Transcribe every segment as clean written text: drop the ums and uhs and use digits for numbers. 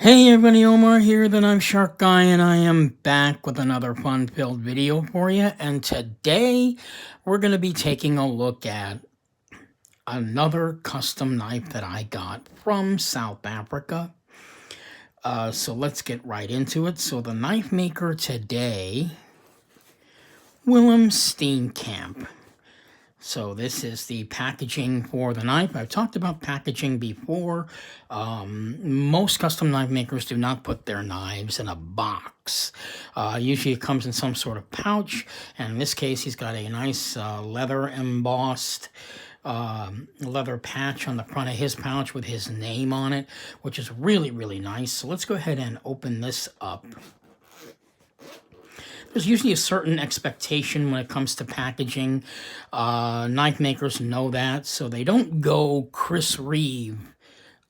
Hey everybody, Omar here, the Knife Shark Guy, and I am back with another fun-filled video for you. And today, we're going to be taking a look at another custom knife that I got from South Africa. So let's get right into it. So the knife maker today, Willem Steenkamp. So this is the packaging for the knife. I've talked about packaging before. Most custom knife makers do not put their knives in a box. Usually it comes in some sort of pouch, and in this case he's got a nice leather embossed leather patch on the front of his pouch with his name on it, which is really, really nice. So let's go ahead and open this up. There's usually a certain expectation when it comes to packaging. Knife makers know that, so they don't go Chris Reeve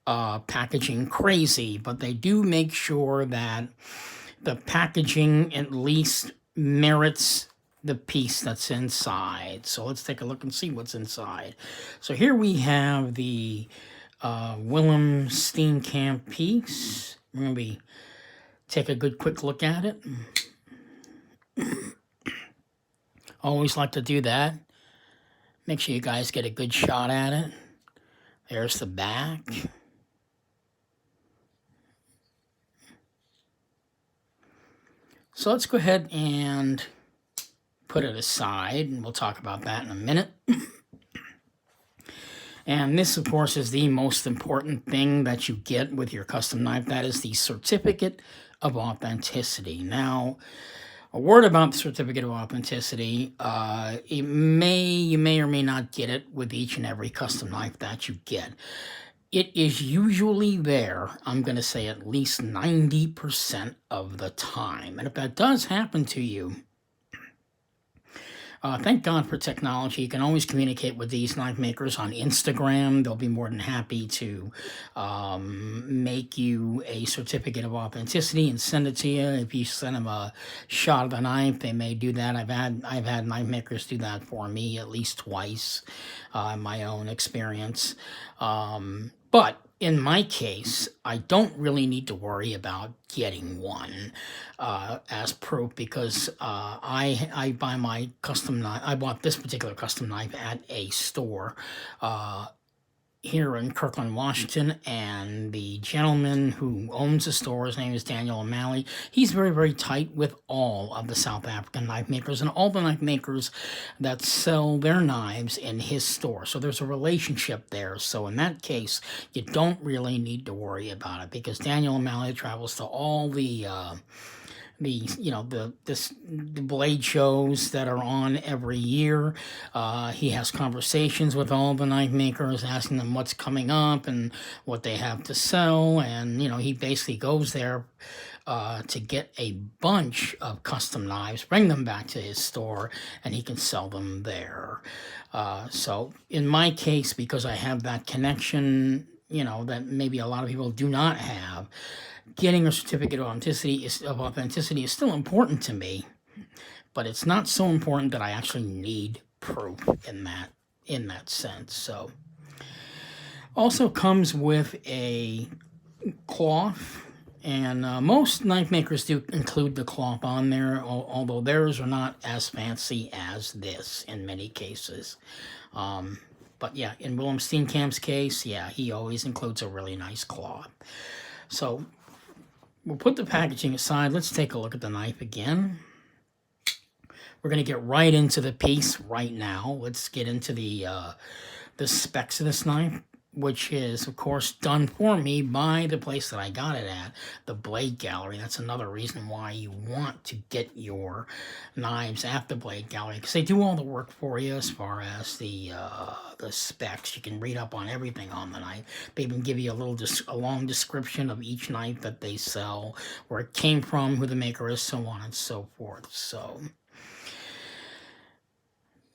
packaging crazy, but they do make sure that the packaging at least merits the piece that's inside. So let's take a look and see what's inside. So here we have the Willem Steenkamp piece. We're going to take a good quick look at it. Always like to do that. Make sure you guys get a good shot at it. There's the back. So let's go ahead and put it aside, and we'll talk about that in a minute. And this, of course, is the most important thing that you get with your custom knife. That is the certificate of authenticity. Now, a word about the certificate of authenticity. You may or may not get it with each and every custom knife that you get. It is usually there, I'm going to say at least 90% of the time. And if that does happen to you, thank God for technology. You can always communicate with these knife makers on Instagram. They'll be more than happy to make you a certificate of authenticity and send it to you. If you send them a shot of the knife, they may do that. I've had knife makers do that for me at least twice in my own experience. But in my case, I don't really need to worry about getting one as proof because I buy my custom knife. I bought this particular custom knife at a store here in Kirkland, Washington, and the gentleman who owns the store, his name is Daniel O'Malley. He's very, very tight with all of the South African knife makers and all the knife makers that sell their knives in his store. So there's a relationship there. So in that case, you don't really need to worry about it because Daniel O'Malley travels to all the blade shows that are on every year. He has conversations with all the knife makers, asking them what's coming up and what they have to sell. And, he basically goes there to get a bunch of custom knives, bring them back to his store, and he can sell them there. So in my case, because I have that connection, that maybe a lot of people do not have, getting a certificate of authenticity is still important to me, but it's not so important that I actually need proof in that sense. So, also comes with a cloth, and most knife makers do include the cloth on there, although theirs are not as fancy as this in many cases. But yeah, in Willem Steenkamp's case, yeah, he always includes a really nice cloth. So we'll put the packaging aside. Let's take a look at the knife again. We're going to get right into the piece right now. Let's get into the specs of this knife, which is, of course, done for me by the place that I got it at, the Blade Gallery. That's another reason why you want to get your knives at the Blade Gallery, because they do all the work for you as far as the specs. You can read up on everything on the knife. They even give you a long description of each knife that they sell, where it came from, who the maker is, so on and so forth. So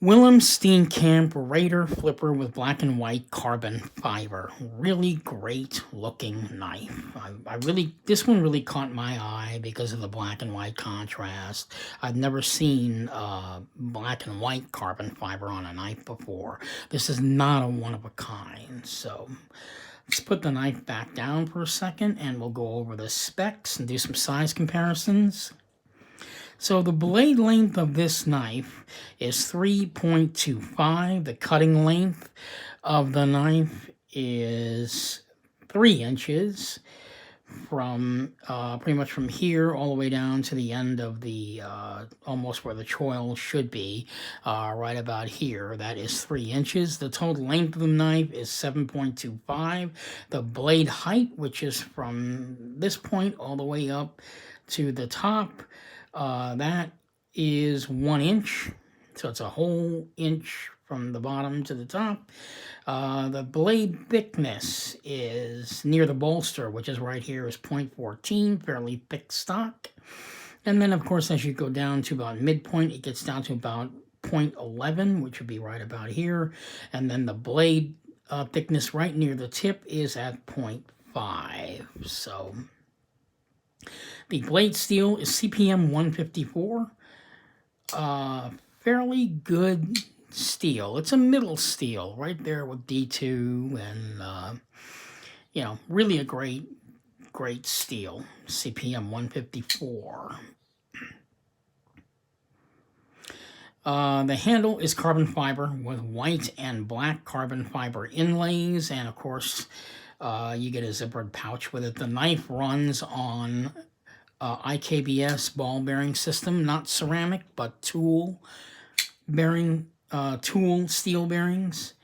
Willem Steenkamp Raider Flipper with black and white carbon fiber. Really great looking knife. This one really caught my eye because of the black and white contrast. I've never seen black and white carbon fiber on a knife before. This is not a one of a kind. So Let's put the knife back down for a second and we'll go over the specs and do some size comparisons. So the blade length of this knife is 3.25. The cutting length of the knife is 3 inches from pretty much from here all the way down to the end of the almost where the choil should be, right about here. That is 3 inches. The total length of the knife is 7.25. The blade height, which is from this point all the way up to the top, that is 1 inch. So it's a whole inch from the bottom to the top. The blade thickness is near the bolster, which is right here, is 0.14, fairly thick stock. And then, of course, as you go down to about midpoint, it gets down to about 0.11, which would be right about here. And then the blade thickness right near the tip is at 0.5. So the blade steel is CPM 154. Fairly good steel. It's a middle steel right there with D2 and, you know, really a great steel. CPM 154. The handle is carbon fiber with white and black carbon fiber inlays, and of course you get a zippered pouch with it. The knife runs on IKBS ball bearing system, not ceramic but tool bearing, tool steel bearings,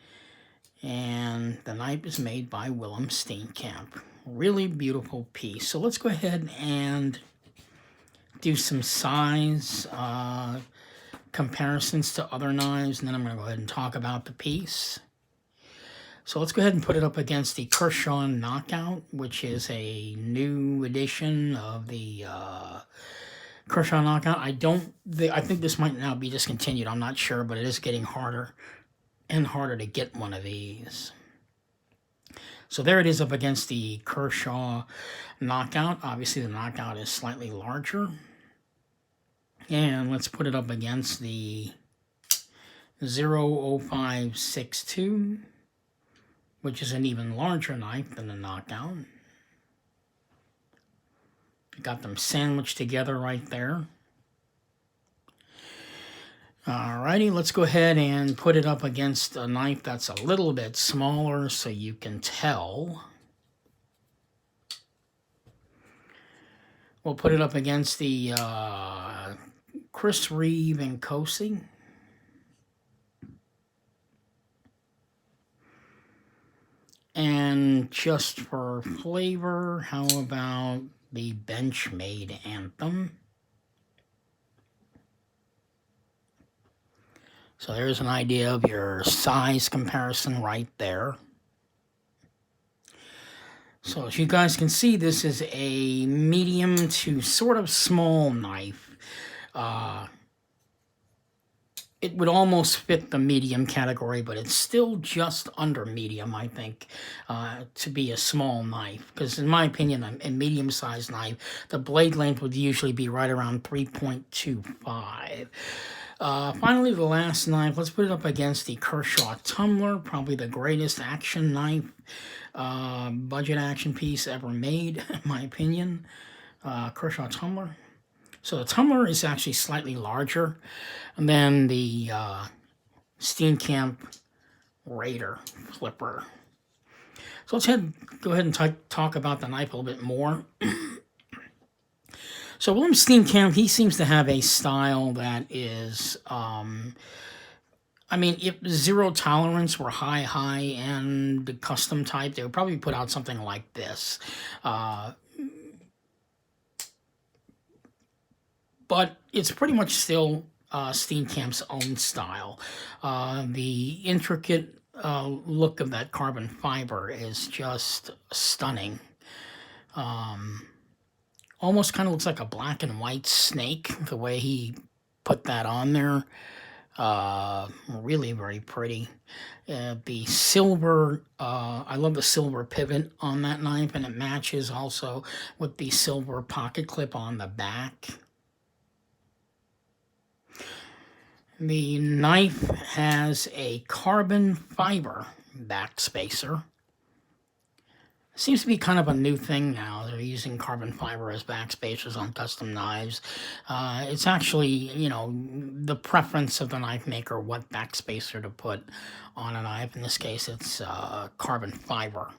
and the knife is made by Willem Steenkamp. Really beautiful piece. So let's go ahead and do some size comparisons to other knives, and then I'm going to go ahead and talk about the piece. So let's go ahead and put it up against the Kershaw Knockout, which is a new edition of the Kershaw Knockout. I think this might now be discontinued. I'm not sure, but it is getting harder and harder to get one of these. So there it is up against the Kershaw Knockout. Obviously, the Knockout is slightly larger. And let's put it up against the 00562, which is an even larger knife than the Knockout. Got them sandwiched together right there. Alrighty, let's go ahead and put it up against a knife that's a little bit smaller so you can tell. We'll put it up against the Chris Reeve and Cosi. And just for flavor, how about the Benchmade Anthem? So there's an idea of your size comparison right there. So as you guys can see, this is a medium to sort of small knife. It would almost fit the medium category, but it's still just under medium, I think, to be a small knife. Because in my opinion, a medium-sized knife, the blade length would usually be right around 3.25. Finally, the last knife, let's put it up against the Kershaw Tumbler, probably the greatest action knife, budget action piece ever made, in my opinion. Kershaw Tumbler. So the Tumbler is actually slightly larger than the Steenkamp Raider Flipper. So let's go ahead and talk about the knife a little bit more. So Willem Steenkamp, he seems to have a style that is, I mean, if zero tolerance were high-end custom type, they would probably put out something like this. But it's pretty much still Steenkamp's own style. The intricate look of that carbon fiber is just stunning. Almost kind of looks like a black and white snake, the way he put that on there. Really very pretty. The silver, I love the silver pivot on that knife, and it matches also with the silver pocket clip on the back. The knife has a carbon fiber back spacer. Seems to be kind of a new thing now. They're using carbon fiber as backspacers on custom knives. It's actually, you know, the preference of the knife maker what backspacer to put on a knife. In this case, it's carbon fiber.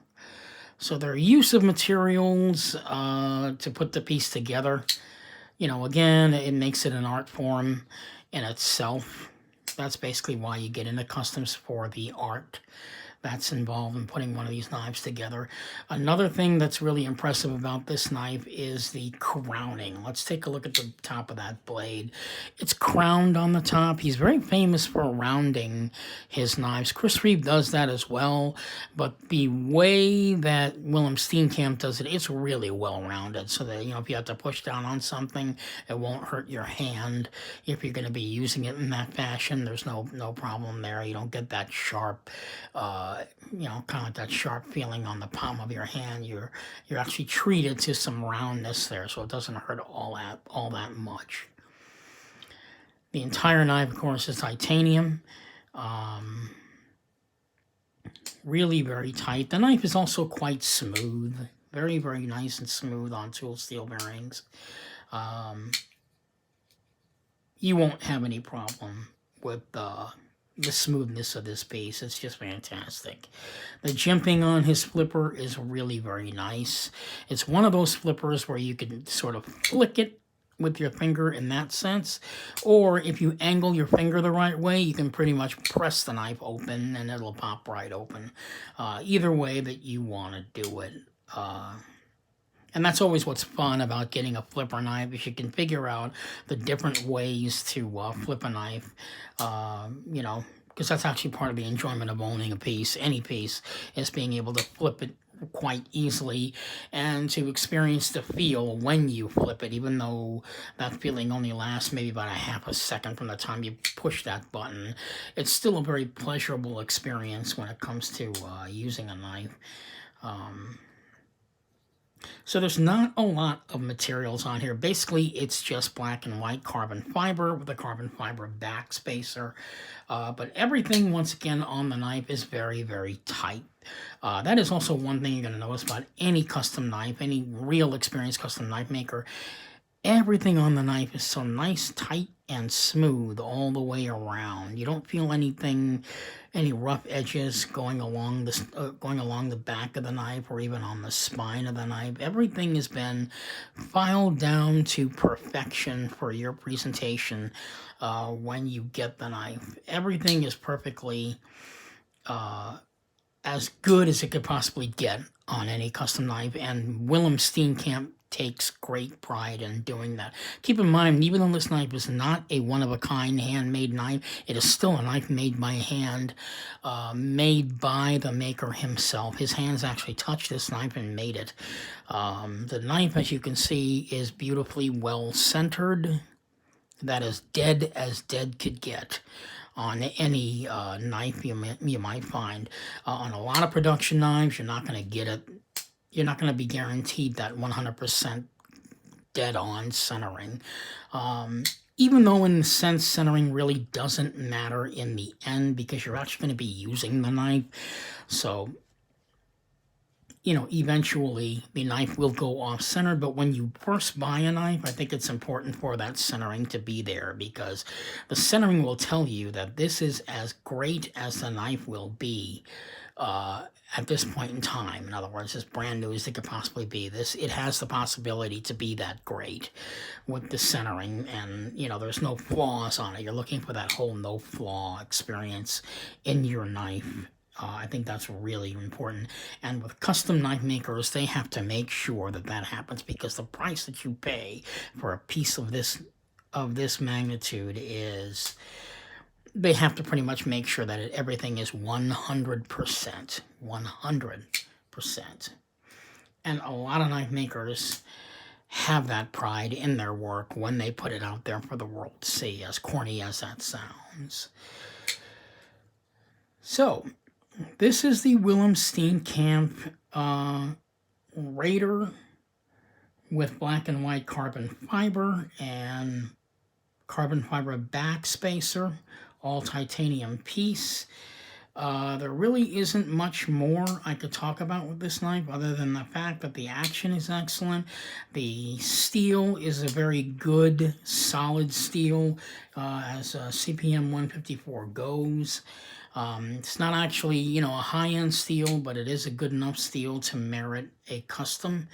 So their use of materials to put the piece together, you know, again, it makes it an art form in itself. That's basically why you get into customs, for the art that's involved in putting one of these knives together. Another thing that's really impressive about this knife is the crowning. Let's take a look at the top of that blade. It's crowned on the top. He's very famous for rounding his knives. Chris Reeve does that as well, but the way that Willem Steenkamp does it, it's really well rounded, so that, you know, if you have to push down on something, it won't hurt your hand. If you're going to be using it in that fashion, there's no problem there. You don't get that sharp you know, kind of like that sharp feeling on the palm of your hand. You're actually treated to some roundness there, so it doesn't hurt all that much. The entire knife, of course, is titanium. Really very tight. The knife is also quite smooth. Very, very nice and smooth on tool steel bearings. You won't have any problem with the smoothness of this piece. It's just fantastic. The jimping on his flipper is really very nice. It's one of those flippers where you can sort of flick it with your finger in that sense, or if you angle your finger the right way, you can pretty much press the knife open and it'll pop right open. Either way that you want to do it. And that's always what's fun about getting a flipper knife, is you can figure out the different ways to flip a knife, you know, because that's actually part of the enjoyment of owning a piece, any piece, is being able to flip it quite easily and to experience the feel when you flip it, even though that feeling only lasts maybe about a half a second from the time you push that button. It's still a very pleasurable experience when it comes to using a knife. So there's not a lot of materials on here. Basically, it's just black and white carbon fiber with a carbon fiber backspacer. But everything, once again, on the knife is very, very tight. That is also one thing you're going to notice about any custom knife, any real experienced custom knife maker. Everything on the knife is so nice, tight, and smooth all the way around. You don't feel anything, any rough edges going along the back of the knife or even on the spine of the knife. Everything has been filed down to perfection for your presentation when you get the knife. Everything is perfectly as good as it could possibly get on any custom knife, and Willem Steenkamp takes great pride in doing that. Keep in mind, even though this knife is not a one-of-a-kind handmade knife, it is still a knife made by hand, made by the maker himself. His hands actually touched this knife and made it. The knife, as you can see, is beautifully well-centered. That is dead as dead could get on any knife you might find. On a lot of production knives, you're not going to get it. You're not going to be guaranteed that 100% dead-on centering. Even though in a sense centering really doesn't matter in the end, because you're actually going to be using the knife. So, you know, eventually the knife will go off-center, but when you first buy a knife, I think it's important for that centering to be there, because the centering will tell you that this is as great as the knife will be at this point in time. In other words, as brand new as it could possibly be. It has the possibility to be that great with the centering, and, you know, there's no flaws on it. You're looking for that whole no-flaw experience in your knife. I think that's really important. And with custom knife makers, they have to make sure that that happens, because the price that you pay for a piece of this magnitude is, they have to pretty much make sure that everything is 100%. 100%. And a lot of knife makers have that pride in their work when they put it out there for the world to see, as corny as that sounds. So, this is the Willem Steenkamp Raider with black and white carbon fiber and carbon fiber backspacer, all titanium piece. There really isn't much more I could talk about with this knife other than the fact that the action is excellent. The steel is a very good, solid steel as CPM 154 goes. It's not actually, you know, a high-end steel, but it is a good enough steel to merit a custom.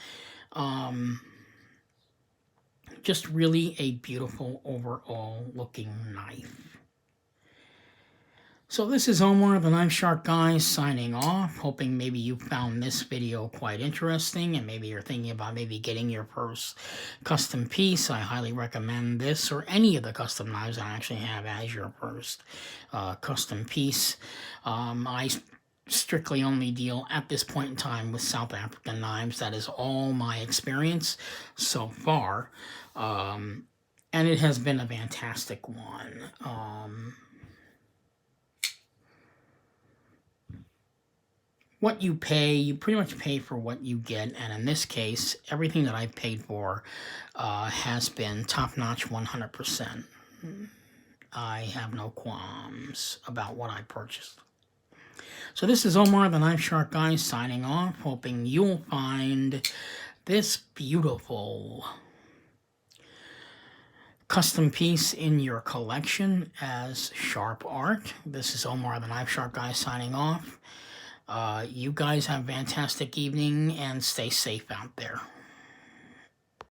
Just really a beautiful overall looking knife. So this is Omar, the Knife Shark Guy, signing off, hoping maybe you found this video quite interesting and maybe you're thinking about maybe getting your first custom piece. I highly recommend this or any of the custom knives I actually have as your first custom piece. I strictly only deal at this point in time with South African knives. That is all my experience so far. And it has been a fantastic one. What you pay, you pretty much pay for what you get, and in this case, everything that I've paid for has been top-notch 100%. I have no qualms about what I purchased. So this is Omar, the Knife Shark Guy, signing off, hoping you'll find this beautiful custom piece in your collection as sharp art. This is Omar, the Knife Shark Guy, signing off. You guys have a fantastic evening and stay safe out there.